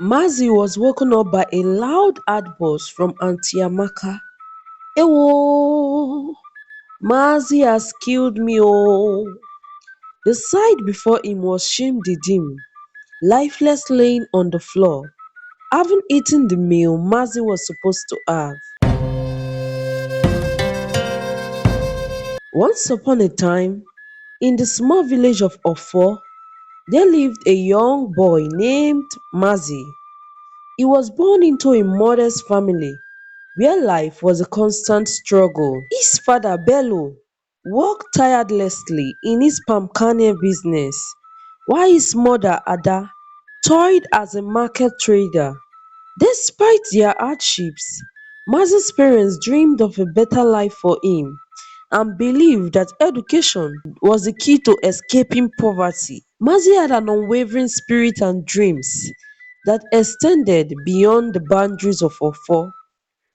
Mazi was woken up by a loud outburst from Auntie Amaka. Ewo! Mazi has killed me oh! The sight before him was shame-deemed, lifeless laying on the floor, having eaten the meal Mazi was supposed to have. Once upon a time, in the small village of Ofo, there lived a young boy named Mazi. He was born into a modest family where life was a constant struggle. His father Bello worked tirelessly in his palm kernel business, while his mother Ada toiled as a market trader. Despite their hardships, Mazi's parents dreamed of a better life for him and believed that education was the key to escaping poverty. Mazi had an unwavering spirit and dreams that extended beyond the boundaries of Ofo.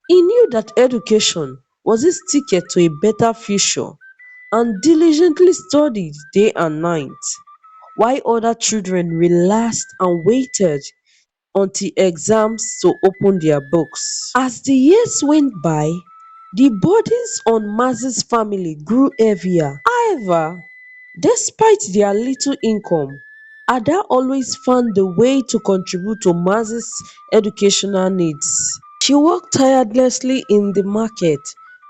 He knew that education was his ticket to a better future and diligently studied day and night, while other children relaxed and waited until exams to open their books. As the years went by, the burdens on Mazi's family grew heavier. However, despite their little income, Ada always found a way to contribute to Mazi's educational needs. She worked tirelessly in the market,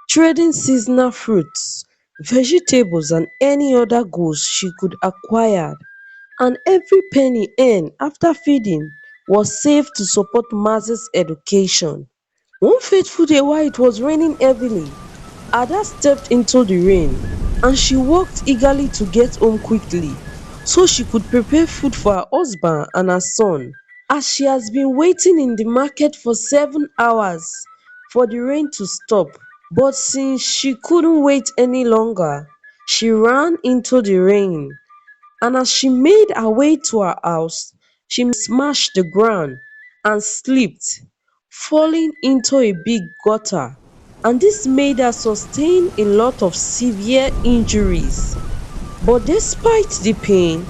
trading seasonal fruits, vegetables and any other goods she could acquire, and every penny earned after feeding was saved to support Mazi's education. One fateful day while it was raining heavily, Ada stepped into the rain and she worked eagerly to get home quickly so she could prepare food for her husband and her son. As she has been waiting in the market for 7 hours for the rain to stop, but since she couldn't wait any longer, she ran into the rain, and as she made her way to her house, she smashed the ground and slipped, falling into a big gutter, and this made her sustain a lot of severe injuries. But despite the pain,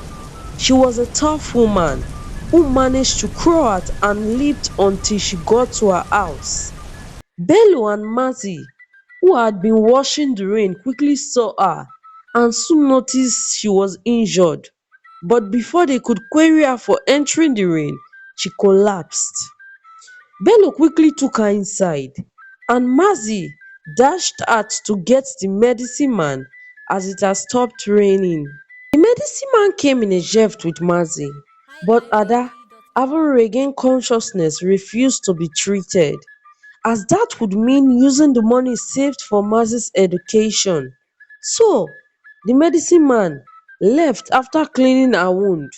she was a tough woman who managed to crawl out and leaped until she got to her house. Bello and Mazi, who had been watching the rain, quickly saw her and soon noticed she was injured. But before they could query her for entering the rain, she collapsed. Bello quickly took her inside, and Mazi dashed out to get the medicine man as it had stopped raining. The medicine man came in a jiff with Mazi, but Ada, having regained consciousness, refused to be treated, as that would mean using the money saved for Mazi's education. So, the medicine man left after cleaning her wound,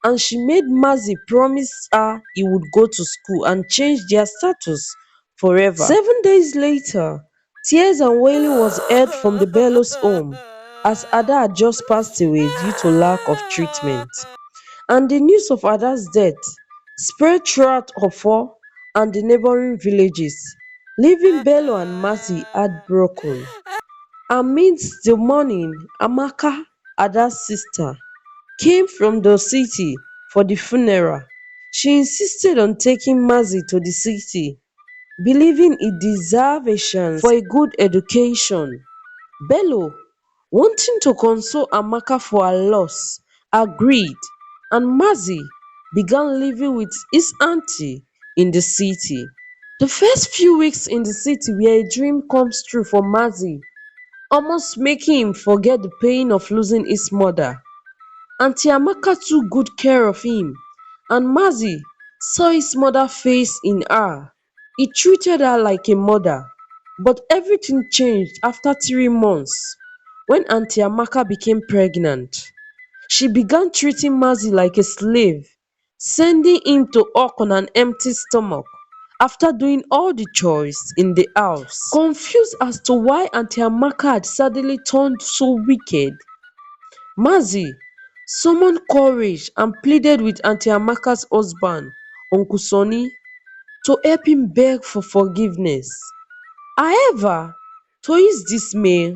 and she made Mazi promise her he would go to school and change their status forever. 7 days later, tears and wailing was heard from the Bellows home, as Ada had just passed away due to lack of treatment. And the news of Ada's death spread throughout Ofo and the neighboring villages, leaving Bello and Mazi heartbroken. Amidst the mourning, Amaka, Ada's sister, came from the city for the funeral. She insisted on taking Mazi to the city, believing he deserved a chance for a good education. Bello, wanting to console Amaka for her loss, agreed, and Mazi began living with his auntie in the city. The first few weeks in the city were a dream come true for Mazi, almost making him forget the pain of losing his mother. Auntie Amaka took good care of him, and Mazi saw his mother's face in her. He treated her like a mother, but everything changed after 3 months when Auntie Amaka became pregnant. She began treating Mazi like a slave, sending him to work on an empty stomach after doing all the chores in the house. Confused as to why Auntie Amaka had suddenly turned so wicked, Mazi summoned courage and pleaded with Auntie Amaka's husband, Uncle Sonny, to help him beg for forgiveness. However, to his dismay,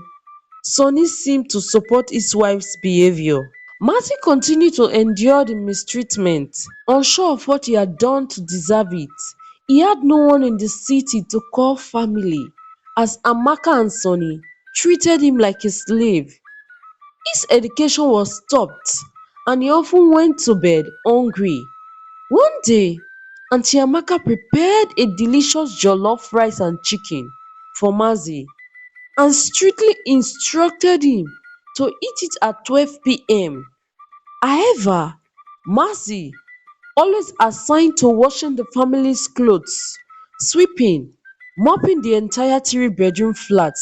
Sonny seemed to support his wife's behavior. Mazi continued to endure the mistreatment, unsure of what he had done to deserve it. He had no one in the city to call family, as Amaka and Sonny treated him like a slave. His education was stopped and he often went to bed hungry. One day, Aunty Amaka prepared a delicious jollof rice and chicken for Mazi and strictly instructed him to eat it at 12 p.m. However, Mazi, always assigned to washing the family's clothes, sweeping, mopping the entire three-bedroom flat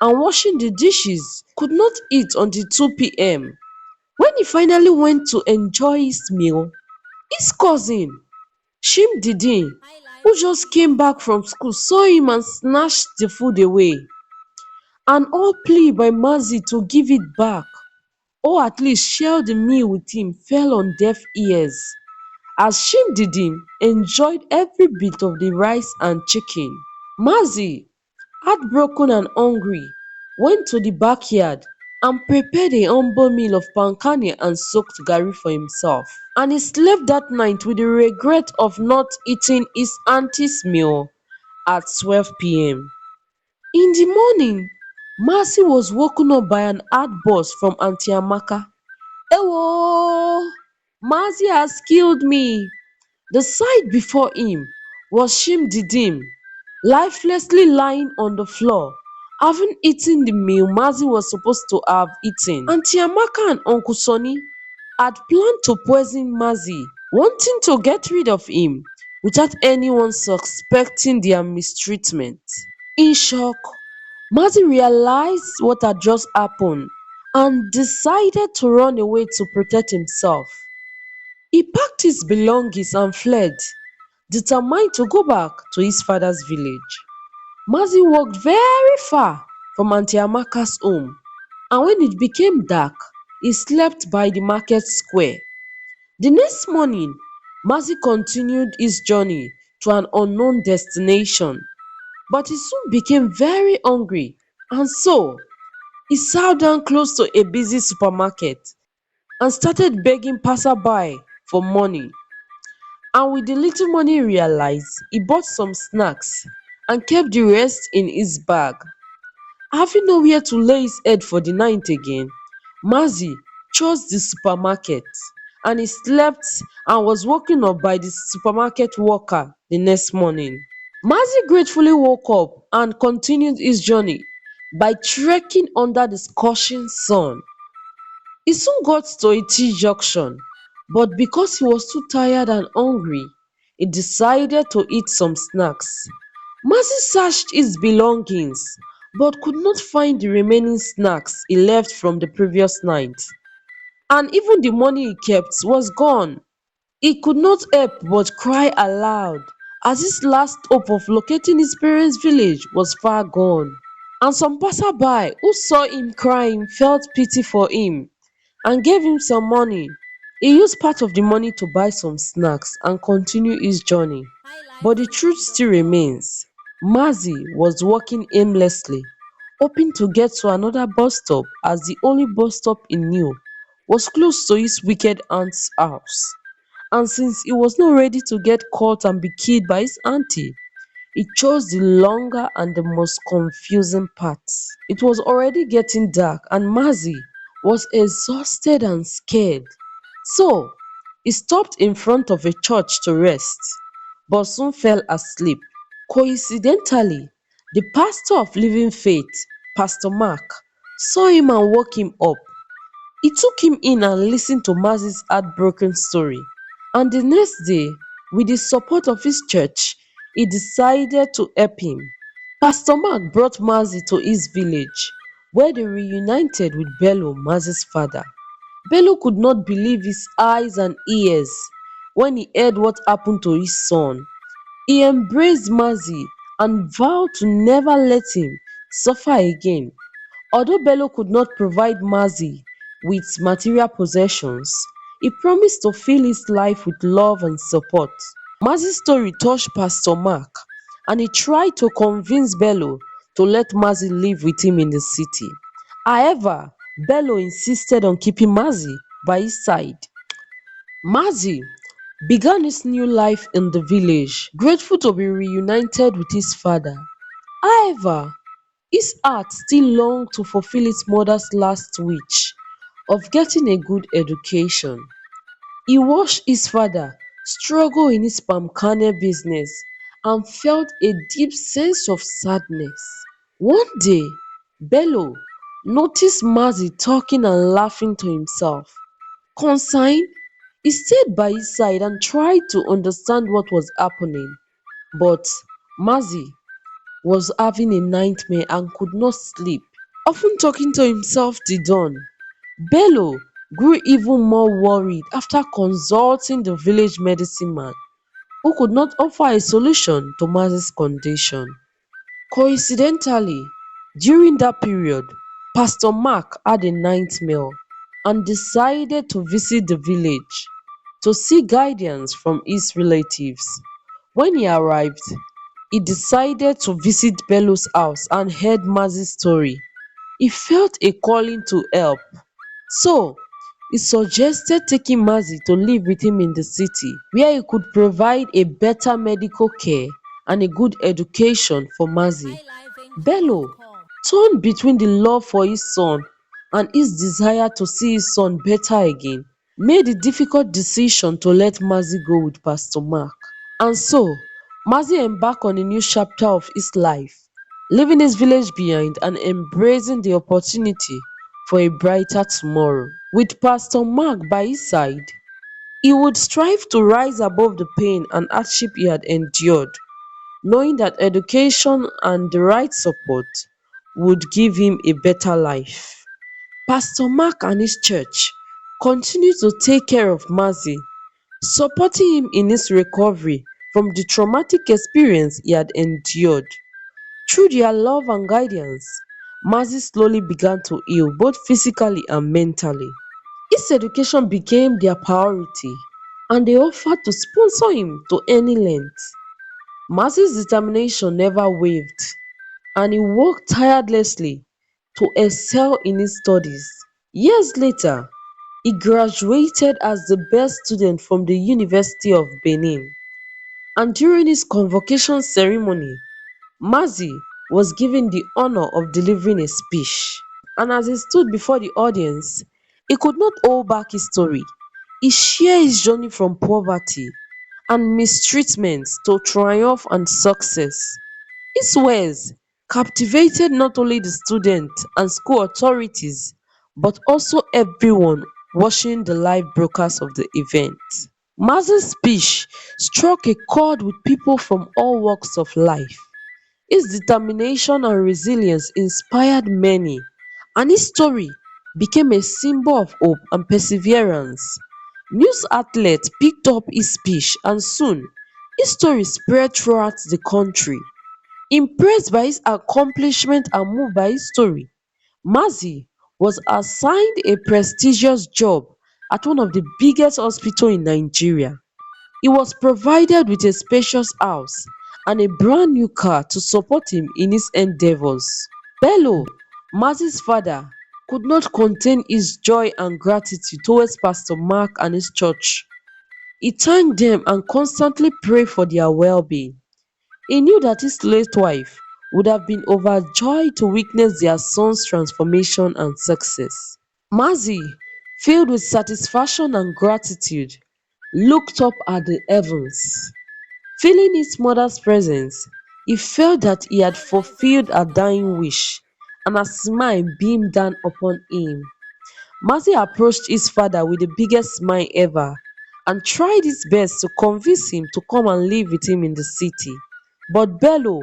and washing the dishes, could not eat until 2 p.m. When he finally went to enjoy his meal, his cousin, Shimdidin, Hi, who life just came Sweetie. back from school, saw him and snatched the food away. An all plea by Mazi to give it back, or at least share the meal with him, fell on deaf ears, as Shimdidin enjoyed every bit of the rice and chicken. Mazi, heartbroken and hungry, went to the backyard and prepared a humble meal of pancake and soaked garri for himself, and he slept that night with the regret of not eating his auntie's meal at 12 p.m. In the morning, Mercy was woken up by an outburst from Aunty Amaka. Ewo! Mercy has killed me! The sight before him was Shimdidim, lifelessly lying on the floor, having eaten the meal Mercy was supposed to have eaten. Aunty Amaka and Uncle Sonny had planned to poison Mercy, wanting to get rid of him without anyone suspecting their mistreatment. In shock, Mercy realized what had just happened and decided to run away to protect himself. He packed his belongings and fled, determined to go back to his father's village. Mazi walked very far from Aunty Amaka's home, and when it became dark, he slept by the market square. The next morning, Mazi continued his journey to an unknown destination, but he soon became very hungry, and so he sat down close to a busy supermarket and started begging passerby for money. And with the little money he realized, he bought some snacks and kept the rest in his bag. Having nowhere to lay his head for the night again, Mazi chose the supermarket, and he slept and was woken up by the supermarket worker the next morning. Mazi gratefully woke up and continued his journey by trekking under the scorching sun. He soon got to a T junction, but because he was too tired and hungry, he decided to eat some snacks. Mazi searched his belongings but could not find the remaining snacks he left from the previous night, and even the money he kept was gone. He could not help but cry aloud, as his last hope of locating his parents' village was far gone. And some passerby who saw him crying felt pity for him and gave him some money. He used part of the money to buy some snacks and continue his journey. But the truth still HiLifeSweetie.com. remains. Mazi was walking aimlessly, hoping to get to another bus stop, as the only bus stop he knew was close to his wicked aunt's house. And since he was not ready to get caught and be killed by his auntie, he chose the longer and the most confusing path. It was already getting dark and Mazi was exhausted and scared. So he stopped in front of a church to rest, but soon fell asleep. Coincidentally, the pastor of Living Faith, Pastor Mark, saw him and woke him up. He took him in and listened to Mazi's heartbroken story, and the next day, with the support of his church, he decided to help him. Pastor Mark brought Mazi to his village, where they reunited with Bello, Mazi's father. Bello could not believe his eyes and ears when he heard what happened to his son. He embraced Mazi and vowed to never let him suffer again. Although Bello could not provide Mazi with material possessions, he promised to fill his life with love and support. Mazi's story touched Pastor Mark, and he tried to convince Bello to let Mazi live with him in the city. However, Bello insisted on keeping Mazi by his side. Mazi began his new life in the village, grateful to be reunited with his father. However, his heart still longed to fulfill his mother's last wish of getting a good education. He watched his father struggle in his palm kernel business and felt a deep sense of sadness. One day, Bello noticed Mazi talking and laughing to himself. Concerned, he stayed by his side and tried to understand what was happening. But Mazi was having a nightmare and could not sleep. Often talking to himself till dawn, Bello grew even more worried after consulting the village medicine man, who could not offer a solution to Mazi's condition. Coincidentally, during that period, Pastor Mark had a nightmare and decided to visit the village to seek guidance from his relatives. When he arrived, he decided to visit Bello's house and heard Mazi's story. He felt a calling to help, so he suggested taking Mazi to live with him in the city, where he could provide a better medical care and a good education for Mazi. Bello, highlifeng.com. torn between the love for his son and his desire to see his son better again, made the difficult decision to let Mazi go with Pastor Mark. And so, Mazi embarked on a new chapter of his life, leaving his village behind and embracing the opportunity for a brighter tomorrow. With Pastor Mark by his side, he would strive to rise above the pain and hardship he had endured, knowing that education and the right support would give him a better life. Pastor Mark and his church continued to take care of Mazi, supporting him in his recovery from the traumatic experience he had endured. Through their love and guidance, Mazi slowly began to heal both physically and mentally. His education became their priority, and they offered to sponsor him to any length. Mazi's determination never wavered, and he worked tirelessly to excel in his studies. Years later, he graduated as the best student from the University of Benin, and during his convocation ceremony, Mazi was given the honor of delivering a speech. And as he stood before the audience, he could not hold back his story. He shared his journey from poverty and mistreatment to triumph and success. His words captivated not only the students and school authorities, but also everyone watching the live broadcast of the event. Mazi's speech struck a chord with people from all walks of life. His determination and resilience inspired many, and his story became a symbol of hope and perseverance. News outlets picked up his speech, and soon his story spread throughout the country. Impressed by his accomplishment and moved by his story, Mazi was assigned a prestigious job at one of the biggest hospitals in Nigeria. He was provided with a spacious house and a brand new car to support him in his endeavors. Bello, Mazi's father, could not contain his joy and gratitude towards Pastor Mark and his church. He thanked them and constantly prayed for their well-being. He knew that his late wife would have been overjoyed to witness their son's transformation and success. Mazi, filled with satisfaction and gratitude, looked up at the heavens. Feeling his mother's presence, he felt that he had fulfilled her dying highlifeng.com. wish, and a smile beamed down upon him. Mazi approached his father with the biggest smile ever and tried his best to convince him to come and live with him in the city. But Bello,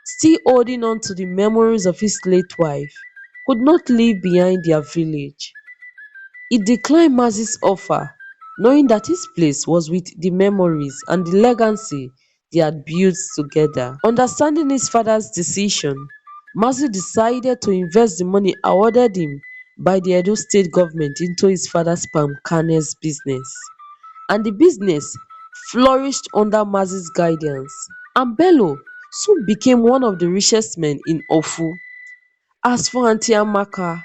still holding on to the memories of his late wife, could not leave behind their village. He declined Mazi's offer, knowing that his place was with the memories and the legacy they had built together. Understanding his father's decision, Mazi decided to invest the money awarded him by the Edo state government into his father's palm kernels business. And the business flourished under Mazi's guidance. And Bello soon became one of the richest men in Ofu. As for Auntie Amaka,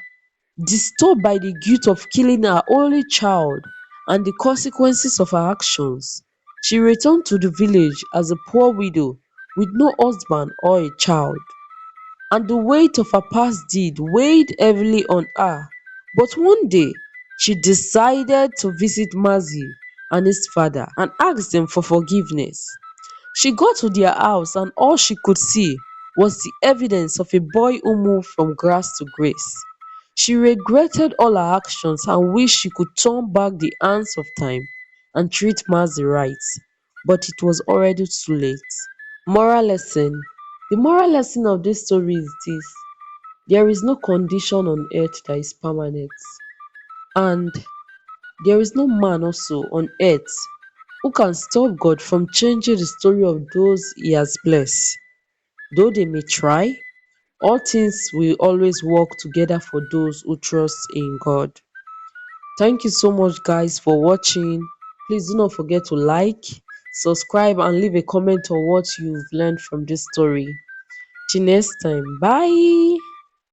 Disturbed by the guilt of killing her only child and the consequences of her actions, she returned to the village as a poor widow with no husband or a child, and the weight of her past deed weighed heavily on her. But one day, she decided to visit Mazi and his father and ask them for forgiveness. She got to their house and all she could see was the evidence of a boy who moved from grass to grace. She regretted all her actions and wished she could turn back the hands of time and treat Mazi right, but it was already too late. Moral lesson. The moral lesson of this story is this: there is no condition on earth that is permanent, and there is no man also on earth who can stop God from changing the story of those he has blessed. Though they may try, all things will always work together for those who trust in God. Thank you so much, guys, for watching. Please do not forget to like, subscribe, and leave a comment on what you've learned from this story. Till next time, bye.